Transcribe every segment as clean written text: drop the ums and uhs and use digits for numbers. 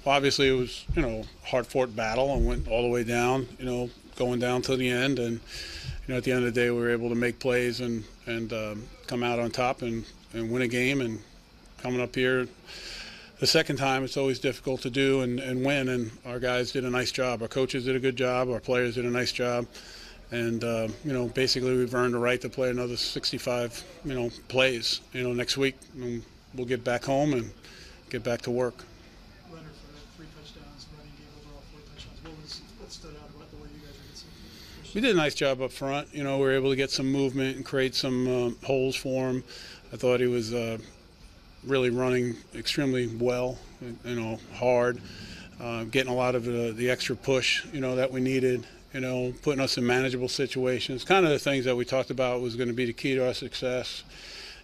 obviously it was, hard-fought battle and went all the way down, going down to the end. And, at the end of the day, we were able to make plays and come out on top and win a game. And coming up here the second time, it's always difficult to do and win. And our guys did a nice job. Our coaches did a good job. Our players did a nice job. And, basically we've earned the right to play another 65, plays, next week. And we'll get back home and get back to work. Leonard for that 3 touchdowns, running game overall 4 touchdowns. What stood out about the way you guys were getting? We did a nice job up front. We were able to get some movement and create some holes for him. I thought he was really running extremely well, hard, getting a lot of the extra push, that we needed, putting us in manageable situations. Kind of the things that we talked about was going to be the key to our success.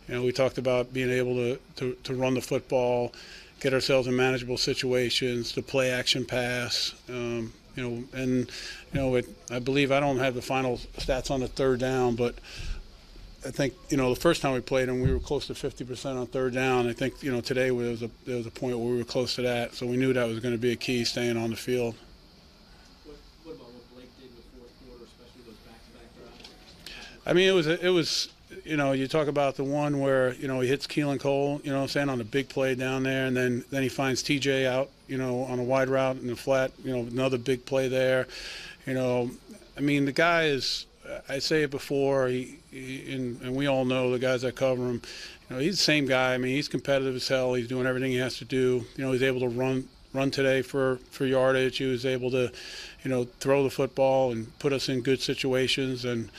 We talked about being able to run the football, get ourselves in manageable situations, to play action pass, I believe I don't have the final stats on the third down, but I think, the first time we played them, we were close to 50% on third down. I think, today there was a point where we were close to that, so we knew that was going to be a key, staying on the field. What about what Blake did in the fourth quarter, especially those back-to-back drives? I mean, it was, you talk about the one where, he hits Keelan Cole, on a big play down there, and then he finds TJ out, on a wide route in the flat, another big play there. I mean, the guy is, I say it before, and we all know the guys that cover him, he's the same guy. I mean, he's competitive as hell. He's doing everything he has to do. He's able to run today for yardage. He was able to, throw the football and put us in good situations. And,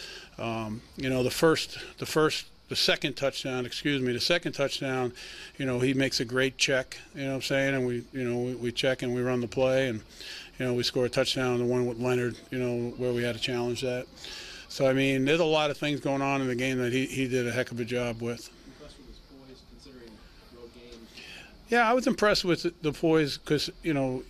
the second touchdown, he makes a great check, and we check and we run the play, and, we score a touchdown, the one with Leonard, where we had to challenge that. So, I mean, there's a lot of things going on in the game that he did a heck of a job with. Impressed with his poise, considering road games? Yeah, I was impressed with the poise because, you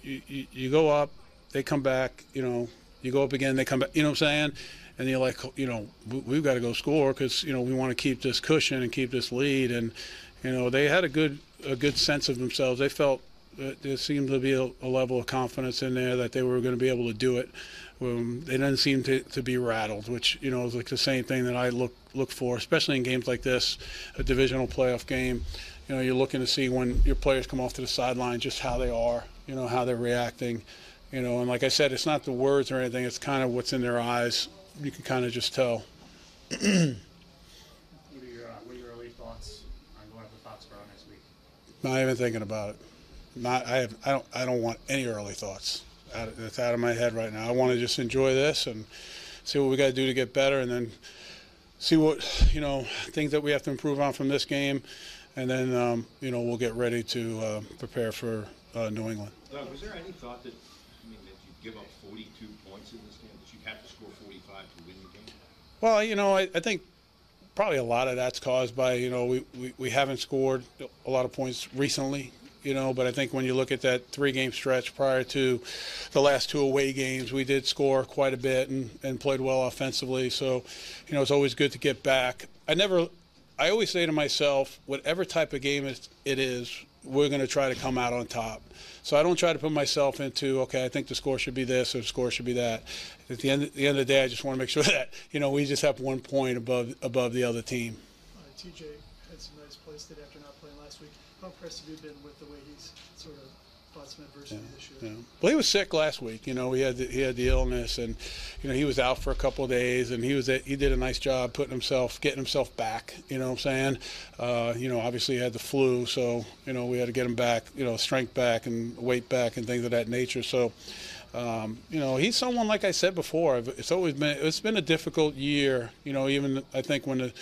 go up, they come back, you go up again, they come back, and you're like, we've got to go score because, we want to keep this cushion and keep this lead. And, they had a good sense of themselves. They felt there seemed to be a level of confidence in there that they were going to be able to do it. They didn't seem to be rattled, which, is like the same thing that I look for, especially in games like this, a divisional playoff game. You're looking to see when your players come off to the sideline just how they are, how they're reacting. And like I said, it's not the words or anything. It's kind of what's in their eyes. You can kind of just tell. What are your early thoughts on going up to Foxborough next week? Not even thinking about it. I don't want any early thoughts. It's out of my head right now. I want to just enjoy this and see what we got to do to get better, and then see what things that we have to improve on from this game, and then we'll get ready to prepare for New England. Was there any thought that you give up 42 points in this game, that you have to score 45 to win the game? Well, I think probably a lot of that's caused by we haven't scored a lot of points recently. But I think when you look at that 3-game stretch prior to the last 2 away games, we did score quite a bit and played well offensively. So, it's always good to get back. I always say to myself, whatever type of game it is, we're going to try to come out on top. So I don't try to put myself into, okay, I think the score should be this or the score should be that. At the end of the day, I just want to make sure that, we just have 1 point above the other team. TJ had some nice plays today after not playing last week. How impressed have you been with the way he's sort of fought some adversity this year? Yeah. Well, he was sick last week. He had the illness, and he was out for a couple of days, and he did a nice job getting himself back. Obviously he had the flu, so we had to get him back, strength back and weight back and things of that nature. So. He's someone, like I said before, it's been a difficult year. Even I think when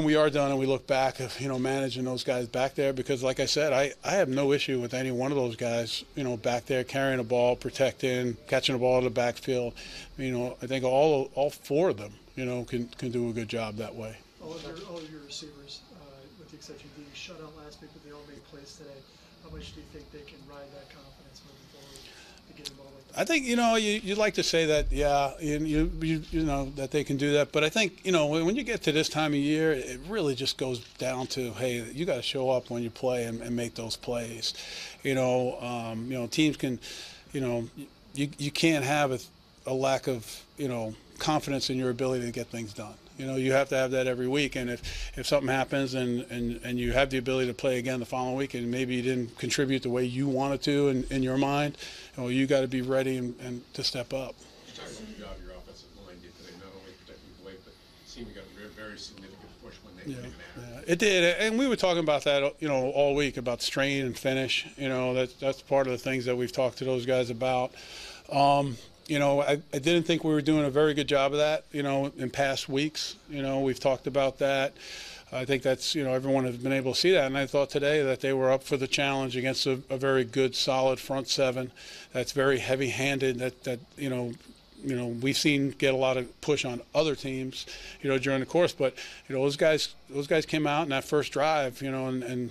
we are done and we look back of, managing those guys back there, because like I said, I have no issue with any one of those guys, back there carrying a ball, protecting, catching the ball in the backfield. I think all 4 of them, can do a good job that way. All of your receivers, with the exception of being shut out last week, but they all made plays today. How much do you think they can ride that confidence moving forward? to get involved like that? I think, you'd like to say that, yeah, you know, that they can do that. But I think, when you get to this time of year, it really just goes down to, hey, you got to show up when you play and make those plays. Teams can, you can't have a lack of, confidence in your ability to get things done. You have to have that every week. And if something happens and you have the ability to play again the following week and maybe you didn't contribute the way you wanted to in your mind, you got to be ready and to step up. You talked about the job your offensive line did today, not only protecting Blake, but it seemed to got a very significant push when they didn't matter. Yeah, it did. And we were talking about that, all week, about strain and finish. That's part of the things that we've talked to those guys about. I didn't think we were doing a very good job of that, in past weeks. We've talked about that. I think that's, everyone has been able to see that. And I thought today that they were up for the challenge against a very good, solid front seven that's very heavy-handed, that we've seen get a lot of push on other teams, during the course. But, those guys came out in that first drive, and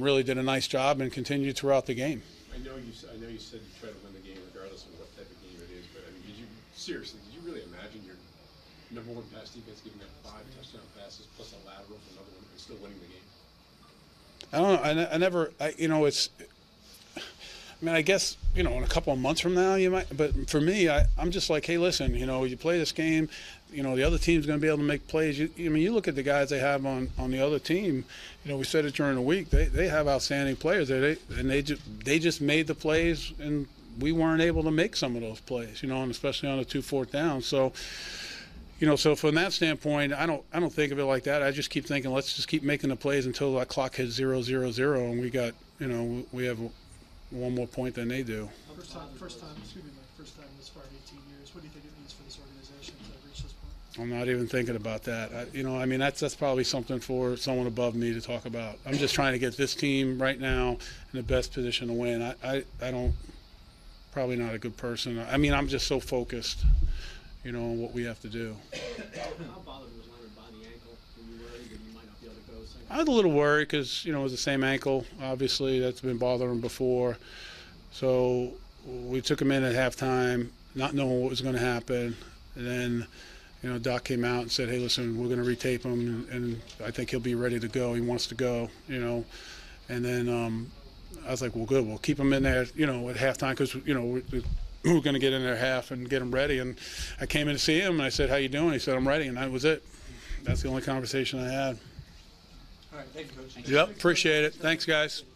really did a nice job and continued throughout the game. I know you said you try to win the game regardless of what type of game it is, but I mean, did you really imagine your number one pass defense giving up 5 touchdown passes plus a lateral for another one and still winning the game? I don't know. I never. I guess, in a couple of months from now you might. But for me, I'm just like, hey, listen, you play this game. The other team's going to be able to make plays. You look at the guys they have on the other team. We said it during the week. They have outstanding players. They just made the plays, and we weren't able to make some of those plays. And especially on the 2 4th down. So, so from that standpoint, I don't think of it like that. I just keep thinking, let's just keep making the plays until that clock hits 0, 0, 0, and we got, we have one more point than they do. First time this far in 18 years. What do you think it means for this organization to reach this point? I'm not even thinking about that. That's probably something for someone above me to talk about. I'm just trying to get this team right now in the best position to win. I don't, probably not a good person. I'm just so focused, on what we have to do. How bothered was Leonard by the ankle? Were you worried that you might not be able to go second? I was a little worried because, it was the same ankle, obviously, that's been bothering him before. So we took him in at halftime, not knowing what was going to happen. And then, Doc came out and said, hey, listen, we're going to retape him, and I think he'll be ready to go. He wants to go, And then I was like, well, good. We'll keep him in there, at halftime because, we're going to get in there half and get him ready. And I came in to see him, and I said, how you doing? He said, I'm ready, and that was it. That's the only conversation I had. All right, thank you, Coach. Yep, appreciate it. Thanks, guys.